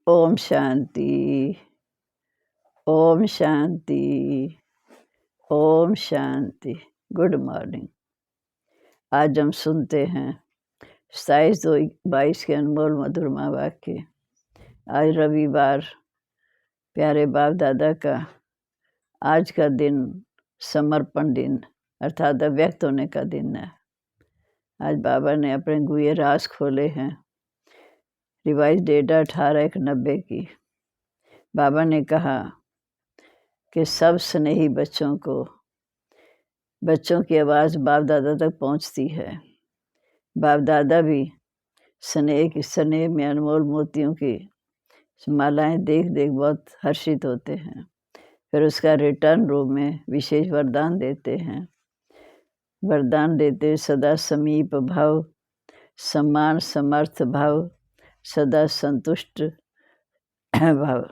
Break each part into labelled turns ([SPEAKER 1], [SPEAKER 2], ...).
[SPEAKER 1] Om Shanti, Om Shanti, Om Shanti. Good morning. आज हम सुनते हैं 27/2/22 के अनमोल मधुरमा वाक्य। आज रविवार प्यारे बाप दादा का आज का दिन समर्पण दिन अर्थात व्यक्त होने का दिन है। आज बाबा ने अपने गुह्य राज खोले हैं। रिवाइज डेटा 18/1/90 की। बाबा ने कहा कि सब स्नेही बच्चों की आवाज़ बाप दादा तक पहुंचती है। बाप दादा भी स्नेह में अनमोल मोतियों की मालाएं देख देख बहुत हर्षित होते हैं। फिर उसका रिटर्न रूप में विशेष वरदान देते हैं। वरदान देते सदा समीप भाव, सम्मान समर्थ भाव, सदा संतुष्ट भाव।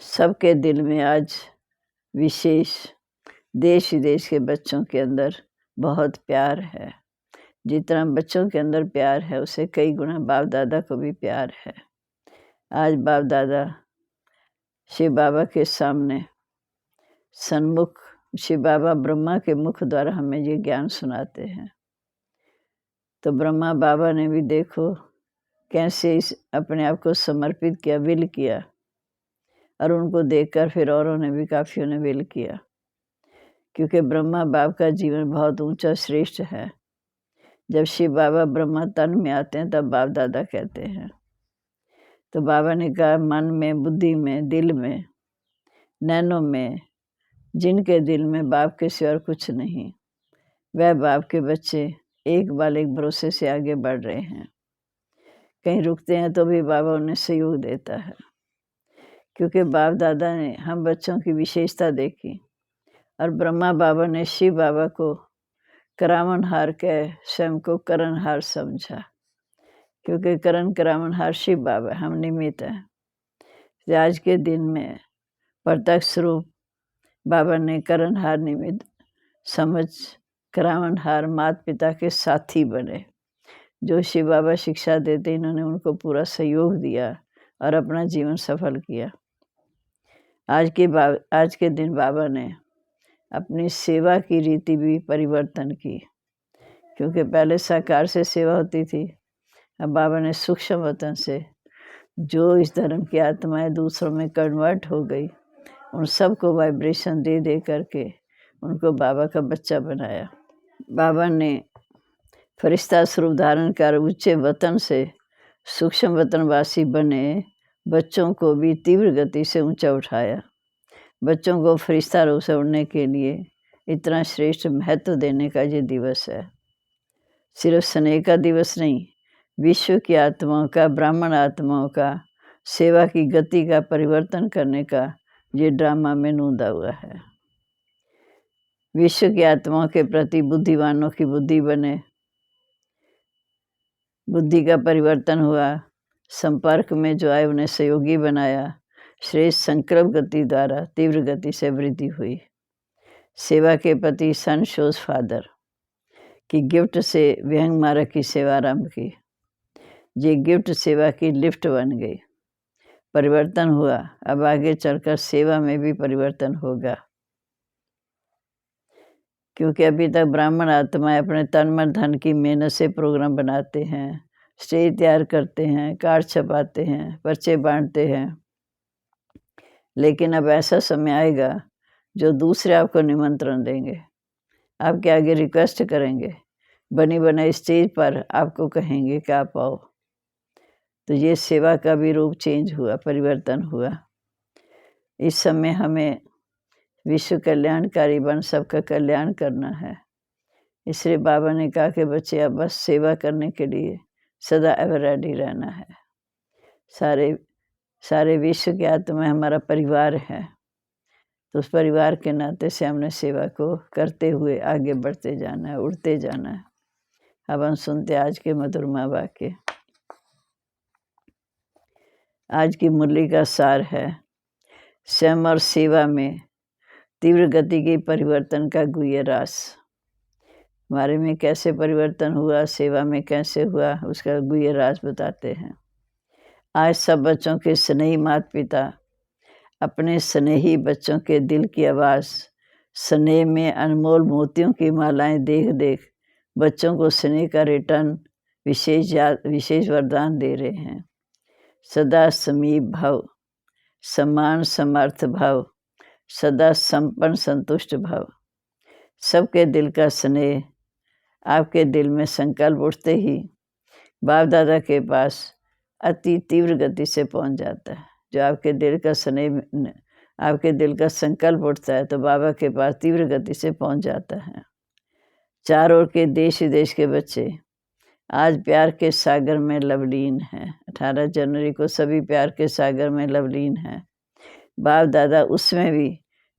[SPEAKER 1] सबके दिल में आज विशेष देश विदेश के बच्चों के अंदर बहुत प्यार है। जितना बच्चों के अंदर प्यार है उसे कई गुना बाप दादा को भी प्यार है। आज बाप दादा शिव बाबा के सामने सन्मुख शिव बाबा ब्रह्मा के मुख द्वारा हमें ये ज्ञान सुनाते हैं। तो ब्रह्मा बाबा ने भी देखो कैसे अपने आप को समर्पित किया, विल किया, और उनको देखकर फिर औरों ने भी काफियों ने विल किया, क्योंकि ब्रह्मा बाप का जीवन बहुत ऊंचा श्रेष्ठ है। जब शिव बाबा ब्रह्मा तन में आते हैं तब बाप दादा कहते हैं। तो बाबा ने कहा मन में, बुद्धि में, दिल में, नैनों में, जिनके दिल में बाप के सिवा कुछ नहीं, वह बाप के बच्चे एक बाल एक भरोसे से आगे बढ़ रहे हैं। कहीं रुकते हैं तो भी बाबा उन्हें सहयोग देता है, क्योंकि बाप दादा ने हम बच्चों की विशेषता देखी और ब्रह्मा बाबा ने शिव बाबा को करावनहार कह स्वयं को करणहार समझा, क्योंकि करण करावनहार शिव बाबा, हम निमित्त हैं। तो आज के दिन में प्रत्यक्ष रूप बाबा ने करणहार निमित्त समझ करावनहार माता पिता के साथी बने। जो शिव बाबा शिक्षा देते इन्होंने उनको पूरा सहयोग दिया और अपना जीवन सफल किया। आज के दिन बाबा ने अपनी सेवा की रीति भी परिवर्तन की, क्योंकि पहले साकार से सेवा होती थी। अब बाबा ने सूक्ष्म वतन से जो इस धर्म की आत्माएं दूसरों में कन्वर्ट हो गई उन सबको वाइब्रेशन दे दे करके उनको बाबा का बच्चा बनाया। बाबा ने फरिश्ता स्वरूप धारण कर ऊंचे वतन से सूक्ष्म वतनवासी बने बच्चों को भी तीव्र गति से ऊंचा उठाया। बच्चों को फरिश्ता रूप से उड़ने के लिए इतना श्रेष्ठ महत्व देने का ये दिवस है। सिर्फ स्नेह का दिवस नहीं, विश्व की आत्माओं का, ब्राह्मण आत्माओं का सेवा की गति का परिवर्तन करने का ये ड्रामा में नूंदा हुआ है। विश्व की आत्माओं के प्रति बुद्धिवानों की बुद्धि बने, बुद्धि का परिवर्तन हुआ, संपर्क में जो आए उन्हें सहयोगी बनाया, श्रेष्ठ संकल्प गति द्वारा तीव्र गति से वृद्धि हुई। सेवा के प्रति सन शोज फादर की गिफ्ट से विहंग मार्ग की सेवा आरंभ की। ये गिफ्ट सेवा की लिफ्ट बन गई, परिवर्तन हुआ। अब आगे चलकर सेवा में भी परिवर्तन होगा, क्योंकि अभी तक ब्राह्मण आत्माएं अपने तन मन धन की मेहनत से प्रोग्राम बनाते हैं, स्टेज तैयार करते हैं, कार्ड छपाते हैं, पर्चे बांटते हैं। लेकिन अब ऐसा समय आएगा जो दूसरे आपको निमंत्रण देंगे, आपके आगे रिक्वेस्ट करेंगे, बनी बनाई स्टेज पर आपको कहेंगे कि आप आओ। तो ये सेवा का भी रूप चेंज हुआ, परिवर्तन हुआ। इस समय हमें विश्व कल्याणकारी बन सबका कल्याण करना है। इसलिए बाबा ने कहा कि बच्चे अब बस सेवा करने के लिए सदा एवर रेडी रहना है। सारे विश्व की आत्मा हमारा परिवार है, तो उस परिवार के नाते से हमने सेवा को करते हुए आगे बढ़ते जाना है, उड़ते जाना है। अब हम सुनते आज के मधुरमा वाक्य। आज की मुरली का सार है स्वयं और सेवा में तीव्र गति के परिवर्तन का गुह्य रास। हमारे में कैसे परिवर्तन हुआ, सेवा में कैसे हुआ, उसका गुह्य राज बताते हैं। आज सब बच्चों के स्नेही माता पिता अपने स्नेही बच्चों के दिल की आवाज़, स्नेह में अनमोल मोतियों की मालाएं देख देख बच्चों को स्नेह का रिटर्न विशेष वरदान दे रहे हैं। सदा समीप भव, समान समर्थ भव, सदा संपन्न संतुष्ट भव। सबके दिल का स्नेह आपके दिल में संकल्प उठते ही बाप दादा के पास अति तीव्र गति से पहुंच जाता है। जो आपके दिल का स्नेह, आपके दिल का संकल्प उठता है तो बाबा के पास तीव्र गति से पहुंच जाता है। चारों ओर के देश विदेश के बच्चे आज प्यार के सागर में लवलीन हैं। 18 जनवरी को सभी प्यार के सागर में लवलीन हैं। बाप दादा उसमें भी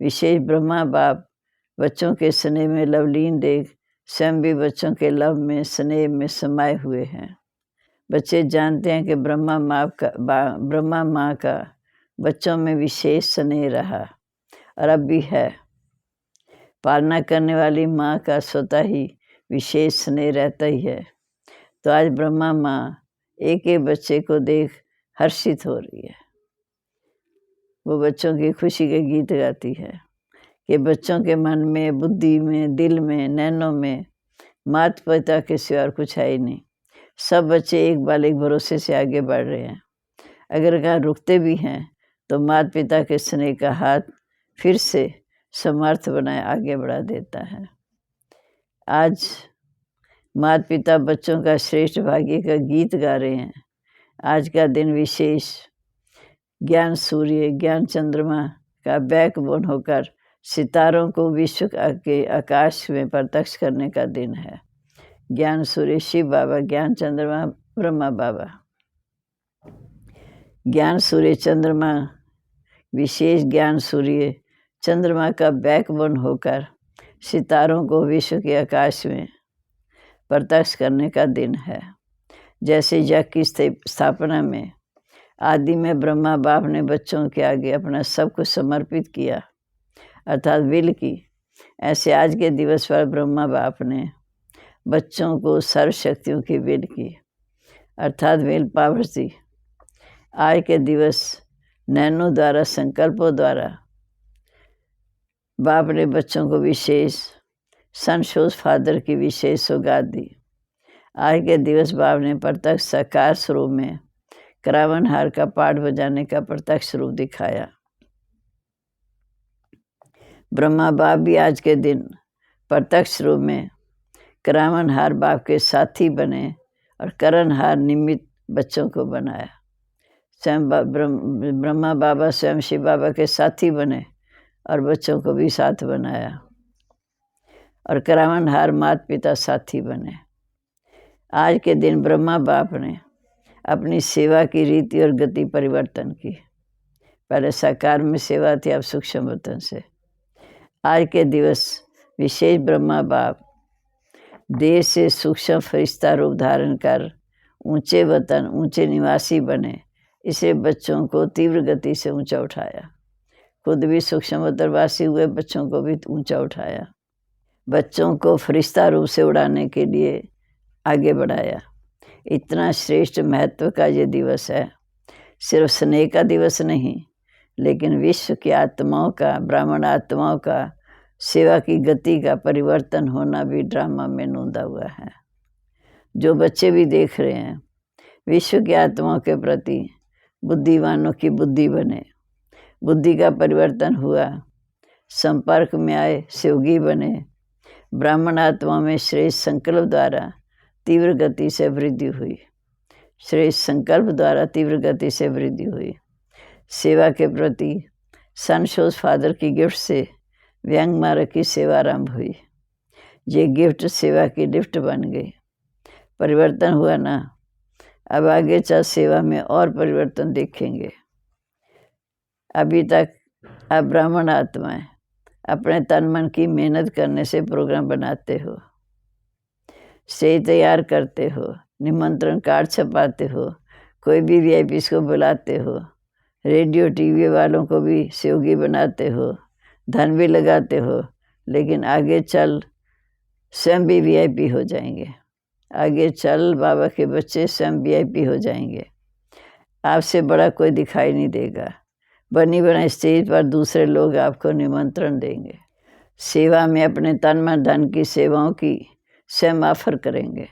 [SPEAKER 1] विशेष ब्रह्मा बाप बच्चों के स्नेह में लवलीन देख स्वयं भी बच्चों के लव में स्नेह में समाये हुए हैं। बच्चे जानते हैं कि ब्रह्मा माँ का बच्चों में विशेष स्नेह रहा और अब भी है। पालना करने वाली माँ का स्वतः ही विशेष स्नेह रहता ही है। तो आज ब्रह्मा माँ एक एक बच्चे को देख हर्षित हो रही है। वो बच्चों की खुशी के गीत गाती है कि बच्चों के मन में, बुद्धि में, दिल में, नैनों में माता पिता के सिवा और कुछ है ही नहीं। सब बच्चे एक बाल एक भरोसे से आगे बढ़ रहे हैं। अगर कहाँ रुकते भी हैं तो माता पिता के स्नेह का हाथ फिर से समर्थ बनाए आगे बढ़ा देता है। आज माता पिता बच्चों का श्रेष्ठ भाग्य का गीत गा रहे हैं। आज का दिन विशेष ज्ञान सूर्य, ज्ञान चंद्रमा का बैकबोन होकर सितारों को विश्व के आकाश में प्रत्यक्ष करने का दिन है। ज्ञान सूर्य शिव बाबा, ज्ञान चंद्रमा ब्रह्मा बाबा। ज्ञान सूर्य चंद्रमा, विशेष ज्ञान सूर्य चंद्रमा का बैकबोन होकर सितारों को विश्व के आकाश में प्रत्यक्ष करने का दिन है। जैसे यज्ञ की स्थापना में आदि में ब्रह्मा बाप ने बच्चों के आगे अपना सब कुछ समर्पित किया, अर्थात विल की, ऐसे आज के दिवस पर ब्रह्मा बाप ने बच्चों को सर्वशक्तियों की विल की, अर्थात विल पावर दी। आज के दिवस नैनों द्वारा, संकल्पों द्वारा बाप ने बच्चों को विशेष सनशोज फादर की विशेष सौगात दी। आज के दिवस बाप ने प्रत्यक्ष साकार स्वरूप में करावन हार का पाठ बजाने का प्रत्यक्ष रूप दिखाया। ब्रह्मा बाप भी आज के दिन प्रत्यक्ष रूप में करावन हार बाप के साथी बने और करण हार निमित्त बच्चों को बनाया। स्वयं ब्रह्मा बाबा स्वयं शिव बाबा के साथी बने और बच्चों को भी साथ बनाया, और करावन हार माता पिता साथी बने। आज के दिन ब्रह्मा बाप ने अपनी सेवा की रीति और गति परिवर्तन की। पहले साकार में सेवा थी, अब सूक्ष्म वतन से। आज के दिवस विशेष ब्रह्मा बाप देश से सूक्ष्म फरिश्ता रूप धारण कर ऊंचे वतन, ऊंचे निवासी बने। इसे बच्चों को तीव्र गति से ऊंचा उठाया। खुद भी सूक्ष्म वतनवासी हुए, बच्चों को भी ऊंचा उठाया। बच्चों को फरिश्ता रूप से उड़ाने के लिए आगे बढ़ाया। इतना श्रेष्ठ महत्व का ये दिवस है। सिर्फ स्नेह का दिवस नहीं, लेकिन विश्व की आत्माओं का, ब्राह्मण आत्माओं का सेवा की गति का परिवर्तन होना भी ड्रामा में नोंदा हुआ है। जो बच्चे भी देख रहे हैं, विश्व की आत्माओं के प्रति बुद्धिमानों की बुद्धि बने, बुद्धि का परिवर्तन हुआ, संपर्क में आए, सहयोगी बने। ब्राह्मण आत्मा में श्रेष्ठ संकल्प द्वारा तीव्र गति से वृद्धि हुई, श्रेष्ठ संकल्प द्वारा तीव्र गति से वृद्धि हुई। सेवा के प्रति सनशोज फादर की गिफ्ट से व्यंग मार्ग की सेवा आरंभ हुई। ये गिफ्ट सेवा की लिफ्ट बन गई। परिवर्तन हुआ ना। अब आगे चल सेवा में और परिवर्तन देखेंगे। अभी तक आप ब्राह्मण आत्माएं अपने तन मन की मेहनत करने से प्रोग्राम बनाते हो, स्टेज तैयार करते हो, निमंत्रण कार्ड छपाते हो, कोई भी वीआईपीस को बुलाते हो, रेडियो टीवी वालों को भी सहयोगी बनाते हो, धन भी लगाते हो, लेकिन आगे चल स्वयं भी वीआईपी हो जाएंगे। आगे चल बाबा के बच्चे स्वयं वीआईपी हो जाएंगे। आपसे बड़ा कोई दिखाई नहीं देगा। बनी बना स्टेज पर दूसरे लोग आपको निमंत्रण देंगे। सेवा में अपने तन मन धन की सेवाओं की स्वयं ऑफर करेंगे।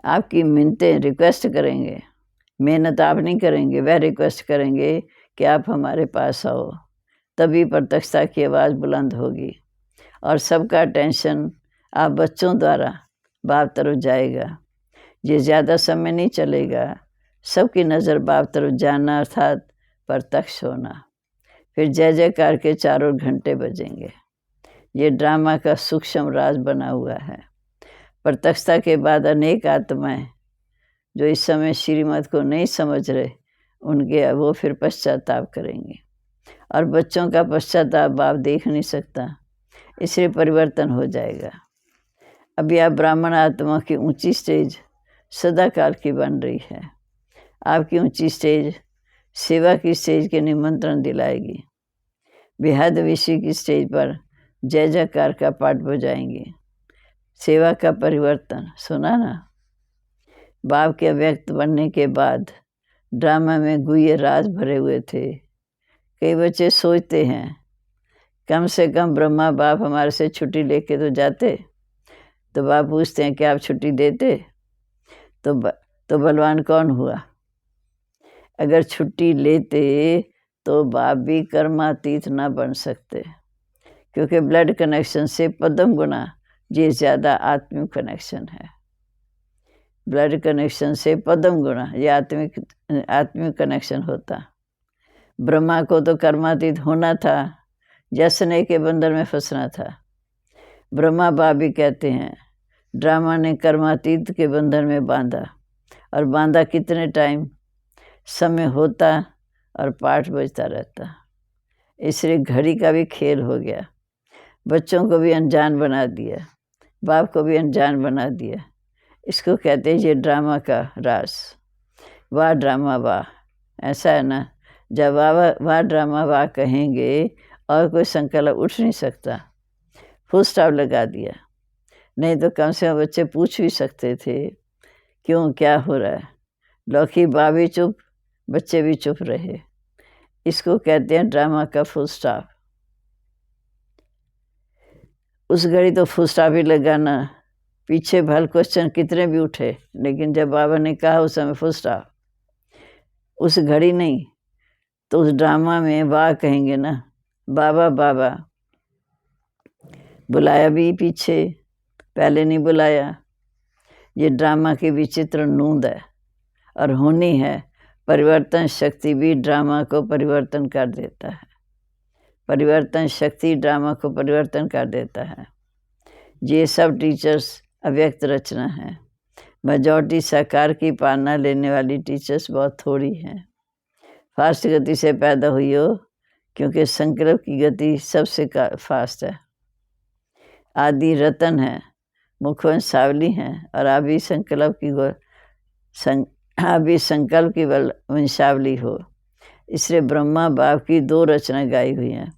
[SPEAKER 1] आपकी मिन्नतें रिक्वेस्ट करेंगे। मेहनत आप नहीं करेंगे, वह रिक्वेस्ट करेंगे कि आप हमारे पास आओ। तभी प्रत्यक्षता की आवाज़ बुलंद होगी और सबका अटेंशन आप बच्चों द्वारा बाप तरफ जाएगा। ये ज़्यादा समय नहीं चलेगा। सबकी नज़र बाप तरफ जाना अर्थात प्रत्यक्ष होना। फिर जय जयकार के चारों घंटे बजेंगे। ये ड्रामा का सूक्ष्म राज बना हुआ है। प्रत्यक्षता के बाद अनेक आत्माएं जो इस समय श्रीमत को नहीं समझ रहे, उनके वो फिर पश्चाताप करेंगे। और बच्चों का पश्चाताप बाप देख नहीं सकता, इसलिए परिवर्तन हो जाएगा। अभी आप ब्राह्मण आत्मा की ऊंची स्टेज सदाकाल की बन रही है। आपकी ऊंची स्टेज सेवा की स्टेज के निमंत्रण दिलाएगी। बेहद विषय की स्टेज पर जय जयकार का पाठ बजाएंगे। सेवा का परिवर्तन सुना ना। बाप के अव्यक्त बनने के बाद ड्रामा में गुह्य राज भरे हुए थे। कई बच्चे सोचते हैं कम से कम ब्रह्मा बाप हमारे से छुट्टी लेके तो जाते। तो बाप पूछते हैं कि आप छुट्टी देते? तो बलवान कौन हुआ? अगर छुट्टी लेते तो बाप भी कर्मातीत ना बन सकते, क्योंकि ब्लड कनेक्शन से पदम गुना ये ज़्यादा आत्मिक कनेक्शन है। ब्लड कनेक्शन से पदम गुना ये आत्मिक कनेक्शन होता। ब्रह्मा को तो कर्मातीत होना था, जसने के बंधन में फंसना था। ब्रह्मा बाप भी कहते हैं ड्रामा ने कर्मातीत के बंधन में बांधा, और बांधा कितने टाइम? समय होता और पाठ बजता रहता। इसलिए घड़ी का भी खेल हो गया। बच्चों को भी अनजान बना दिया, बाप को भी अनजान बना दिया। इसको कहते हैं ये ड्रामा का राज। वाह ड्रामा वाह, ऐसा है ना। जब वाह ड्रामा वाह कहेंगे और कोई संकल्प उठ नहीं सकता। फुल स्टॉप लगा दिया। नहीं तो कम से कम बच्चे पूछ भी सकते थे क्यों, क्या हो रहा है। लौकी बाप भी चुप, बच्चे भी चुप रहे। इसको कहते हैं ड्रामा का फुल स्टॉप। उस घड़ी तो फुल स्टॉप ही लगाना। पीछे भल क्वेश्चन कितने भी उठे, लेकिन जब बाबा ने कहा उस समय फुल स्टॉप। उस घड़ी नहीं तो उस ड्रामा में वाह कहेंगे ना। बाबा बाबा बुलाया भी पीछे, पहले नहीं बुलाया। ये ड्रामा की विचित्र नूंद है और होनी है। परिवर्तन शक्ति भी ड्रामा को परिवर्तन कर देता है। परिवर्तन शक्ति ड्रामा को परिवर्तन कर देता है। ये सब टीचर्स अव्यक्त रचना है। मेजॉरिटी साकार की पालना लेने वाली टीचर्स बहुत थोड़ी हैं। फास्ट गति से पैदा हुई हो, क्योंकि संकल्प की गति सबसे फास्ट है। आदि रतन है, मुखवंश सावली हैं, और अभी संकल्प की वंशावली हो। इसलिए ब्रह्मा बाप की दो रचना गाई हुई हैं,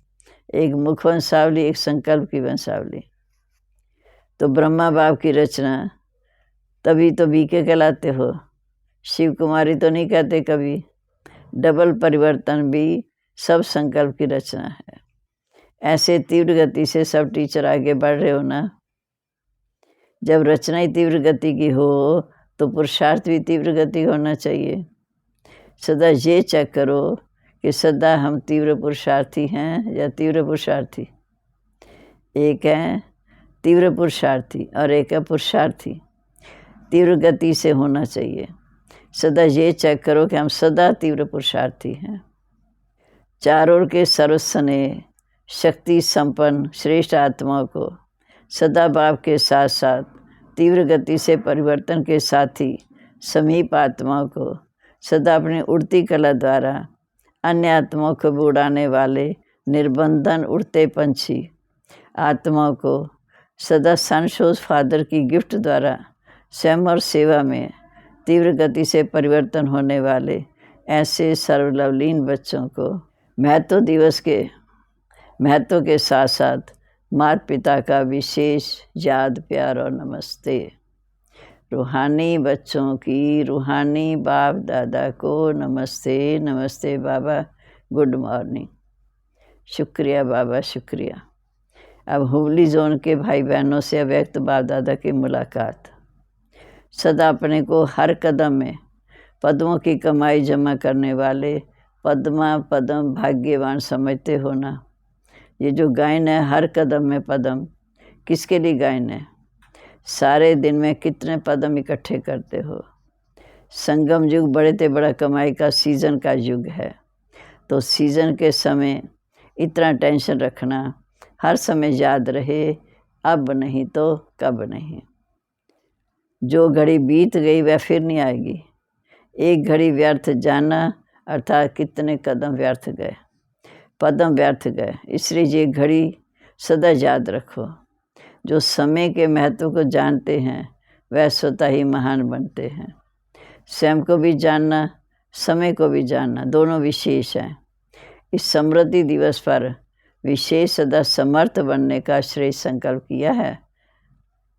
[SPEAKER 1] एक मुखवंशावली, एक संकल्प की वंशावली। तो ब्रह्मा बाप की रचना तभी तो बीके कहलाते हो। शिव कुमारी तो नहीं कहते कभी। डबल परिवर्तन भी सब संकल्प की रचना है। ऐसे तीव्र गति से सब टीचर आगे बढ़ रहे हो ना। जब रचना ही तीव्र गति की हो तो पुरुषार्थ भी तीव्र गति होना चाहिए। सदा ये चेक करो कि सदा हम तीव्र पुरुषार्थी हैं या तीव्र पुरुषार्थी। एक है तीव्र पुरुषार्थी और एक है पुरुषार्थी। तीव्र गति से होना चाहिए। सदा ये चेक करो कि हम सदा तीव्र पुरुषार्थी हैं। चारों के सर्वस्ने शक्ति संपन्न श्रेष्ठ आत्माओं को सदा बाप के साथ साथ तीव्र गति से परिवर्तन के साथ ही समीप आत्माओं को सदा अपनी उड़ती कला द्वारा अन्य आत्माओं को भी उड़ाने वाले निर्बंधन उड़ते पंछी आत्माओं को सदा सनशोज फादर की गिफ्ट द्वारा स्वयं और सेवा में तीव्र गति से परिवर्तन होने वाले ऐसे सर्वलवलीन बच्चों को महत्व के साथ साथ माता पिता का विशेष याद प्यार और नमस्ते। रूहानी बच्चों की रूहानी बाप दादा को नमस्ते। नमस्ते बाबा, गुड मॉर्निंग। शुक्रिया बाबा, शुक्रिया। अब हुबली जोन के भाई बहनों से अव्यक्त बाप दादा की मुलाकात। सदा अपने को हर कदम में पद्मों की कमाई जमा करने वाले पद्म भाग्यवान समझते हो ना। ये जो गायन है, हर कदम में पद्म, किसके लिए गायन है? सारे दिन में कितने पद्म इकट्ठे करते हो? संगम युग बड़े से बड़ा कमाई का सीज़न का युग है, तो सीज़न के समय इतना टेंशन रखना, हर समय याद रहे, अब नहीं तो कब नहीं। जो घड़ी बीत गई वह फिर नहीं आएगी। एक घड़ी व्यर्थ जाना अर्थात कितने कदम व्यर्थ गए, पद्म व्यर्थ गए। इसलिए ये घड़ी सदा याद रखो। जो समय के महत्व को जानते हैं वह स्वतः ही महान बनते हैं। स्वयं को भी जानना, समय को भी जानना, दोनों विशेष हैं। इस समृद्धि दिवस पर विशेष सदा समर्थ बनने का श्रेष्ठ संकल्प किया है।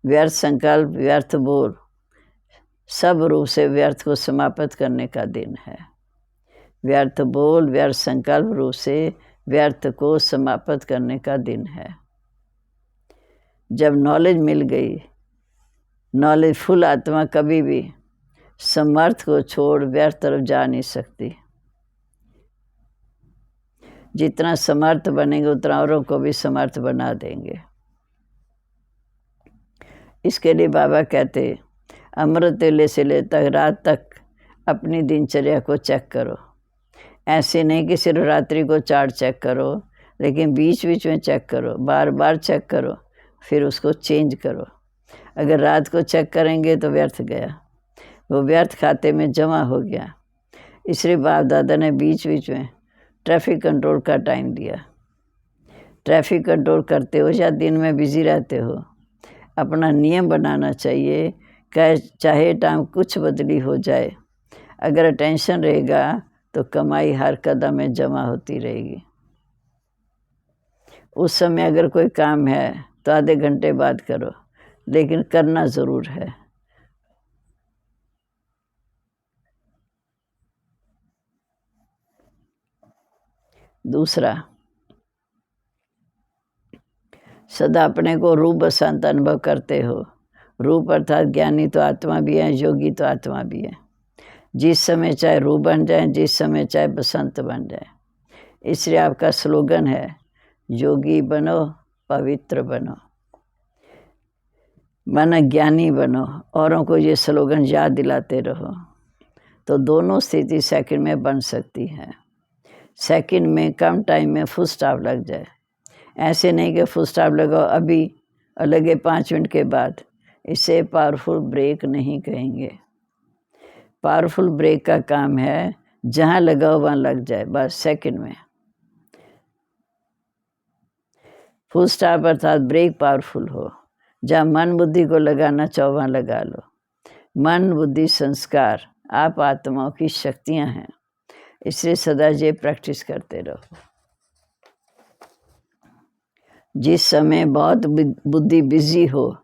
[SPEAKER 1] व्यर्थ संकल्प, व्यर्थ बोल, सब रूप से व्यर्थ को समाप्त करने का दिन है। व्यर्थ बोल, व्यर्थ संकल्प रूप से व्यर्थ को समाप्त करने का दिन है। जब नॉलेज मिल गई, नॉलेज फुल आत्मा कभी भी समर्थ को छोड़ व्यर्थ तरफ जा नहीं सकती। जितना समर्थ बनेंगे उतना औरों को भी समर्थ बना देंगे। इसके लिए बाबा कहते, अमृत वेले से ले तक रात तक अपनी दिनचर्या को चेक करो। ऐसे नहीं कि सिर्फ रात्रि को चार्ट चेक करो, लेकिन बीच बीच में चेक करो, बार बार चेक करो, फिर उसको चेंज करो। अगर रात को चेक करेंगे तो व्यर्थ गया, वो व्यर्थ खाते में जमा हो गया। इसलिए बाप दादा ने बीच बीच में ट्रैफिक कंट्रोल का टाइम दिया। ट्रैफिक कंट्रोल करते हो या दिन में बिजी रहते हो, अपना नियम बनाना चाहिए, चाहे टाइम कुछ बदली हो जाए, अगर अटेंशन रहेगा तो कमाई हर कदम में जमा होती रहेगी। उस समय अगर कोई काम है तो आधे घंटे बाद करो, लेकिन करना ज़रूर है। दूसरा, सदा अपने को रूप बसंत अनुभव करते हो। रूप अर्थात ज्ञानी तो आत्मा भी है, योगी तो आत्मा भी है। जिस समय चाहे रूप बन जाए, जिस समय चाहे बसंत बन जाए। इसलिए आपका स्लोगन है, योगी बनो, पवित्र बनो, माना ज्ञानी बनो। औरों को ये स्लोगन याद दिलाते रहो, तो दोनों स्थिति सेकंड में बन सकती है। सेकंड में कम टाइम में फुल स्टॉप लग जाए। ऐसे नहीं कि फुल स्टॉप लगाओ अभी और लगे 5 मिनट के बाद। इसे पावरफुल ब्रेक नहीं कहेंगे। पावरफुल ब्रेक का काम है जहाँ लगाओ वहाँ लग जाए, बस सेकंड में। फुल स्टॉप अर्थात ब्रेक पावरफुल हो। जहाँ मन बुद्धि को लगाना चाहो वहाँ लगा लो। मन बुद्धि संस्कार आप आत्माओं की शक्तियाँ हैं, इसलिए सदा ये प्रैक्टिस करते रहो। जिस समय बहुत बुद्धि बिजी हो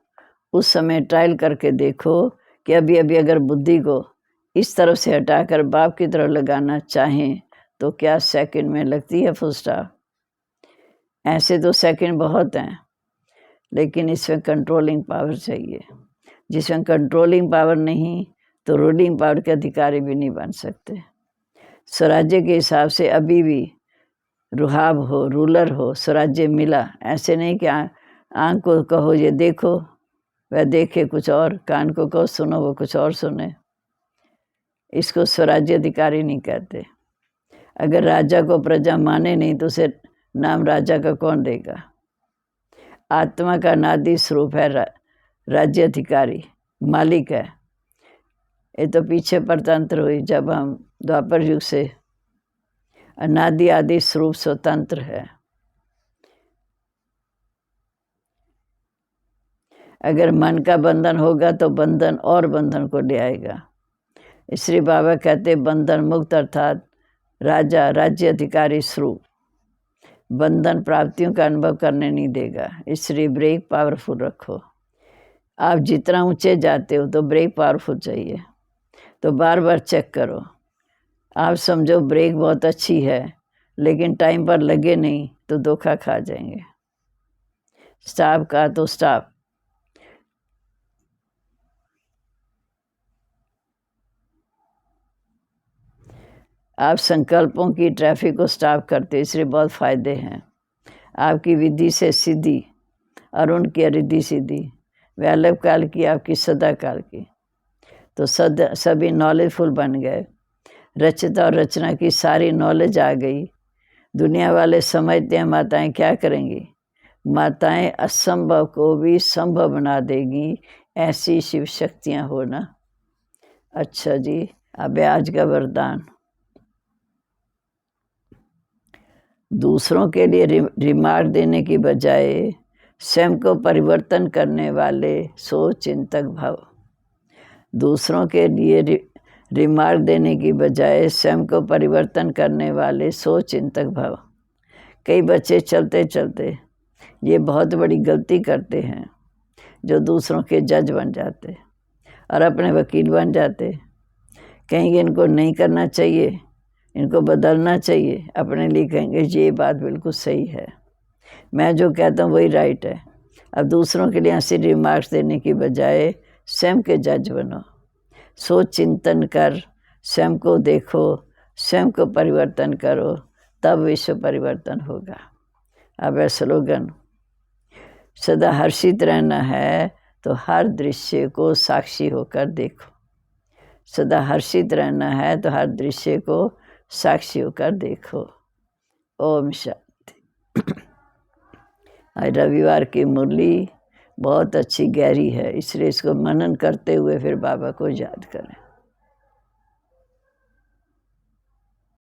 [SPEAKER 1] उस समय ट्रायल करके देखो कि अभी अगर बुद्धि को इस तरफ से हटाकर बाप की तरफ लगाना चाहें तो क्या सेकंड में लगती है फुल स्टॉप? ऐसे तो सेकंड बहुत हैं, लेकिन इसमें कंट्रोलिंग पावर चाहिए। जिसमें कंट्रोलिंग पावर नहीं तो रूलिंग पावर के अधिकारी भी नहीं बन सकते। स्वराज्य के हिसाब से अभी भी रुहाब हो, रूलर हो, स्वराज्य मिला। ऐसे नहीं कि आँख को कहो ये देखो, वह देखे कुछ और, कान को कहो सुनो, वो कुछ और सुने। इसको स्वराज्य अधिकारी नहीं कहते। अगर राजा को प्रजा माने नहीं तो उसे नाम राजा का कौन देगा? आत्मा का नादी स्वरूप है राज्य अधिकारी, मालिक है। ये तो पीछे परतंत्र हुई जब हम द्वापर युग से। अनादि आदि स्वरूप स्वतंत्र है। अगर मन का बंधन होगा तो बंधन और बंधन को ले आएगा। इसलिए बाबा कहते बंधन मुक्त अर्थात राजा, राज्य अधिकारी स्वरूप। बंधन प्राप्तियों का अनुभव करने नहीं देगा, इसलिए ब्रेक पावरफुल रखो। आप जितना ऊंचे जाते हो तो ब्रेक पावरफुल चाहिए, तो बार बार चेक करो। आप समझो ब्रेक बहुत अच्छी है लेकिन टाइम पर लगे नहीं तो धोखा खा जाएंगे। स्टॉप का तो स्टॉप। आप संकल्पों की ट्रैफिक को स्टॉप करते, इसलिए बहुत फायदे हैं। आपकी विधि से सिद्धि, अरुण की रिद्धि सिद्धि, वैलव काल की आपकी सदा काल की, तो सभी नॉलेजफुल बन गए। रचता और रचना की सारी नॉलेज आ गई। दुनिया वाले समझते हैं माताएं क्या करेंगी, माताएं असंभव को भी संभव बना देगी, ऐसी शिव शक्तियाँ होना। अच्छा जी, अब आज का वरदान। दूसरों के लिए रिमार्क देने की बजाय स्वयं को परिवर्तन करने वाले सोच चिंतक भव। दूसरों के लिए रिमार्क देने की बजाय स्वयं को परिवर्तन करने वाले सोच चिंतक भव। कई बच्चे चलते चलते ये बहुत बड़ी गलती करते हैं, जो दूसरों के जज बन जाते और अपने वकील बन जाते। कहेंगे इनको नहीं करना चाहिए, इनको बदलना चाहिए, अपने लिए कहेंगे ये बात बिल्कुल सही है, मैं जो कहता हूँ वही राइट है। अब दूसरों के लिए ऐसे रिमार्क्स देने की बजाय स्वयं के जज बनो। सोच चिंतन कर, स्वयं को देखो, स्वयं को परिवर्तन करो, तब विश्व परिवर्तन होगा। अब है स्लोगन, सदा हर्षित रहना है तो हर दृश्य को साक्षी होकर देखो। सदा हर्षित रहना है तो हर दृश्य को साक्षी होकर देखो। ओम शांति। आज रविवार की मुरली बहुत अच्छी गहरी है, इसलिए इसको मनन करते हुए फिर बाबा को याद करें।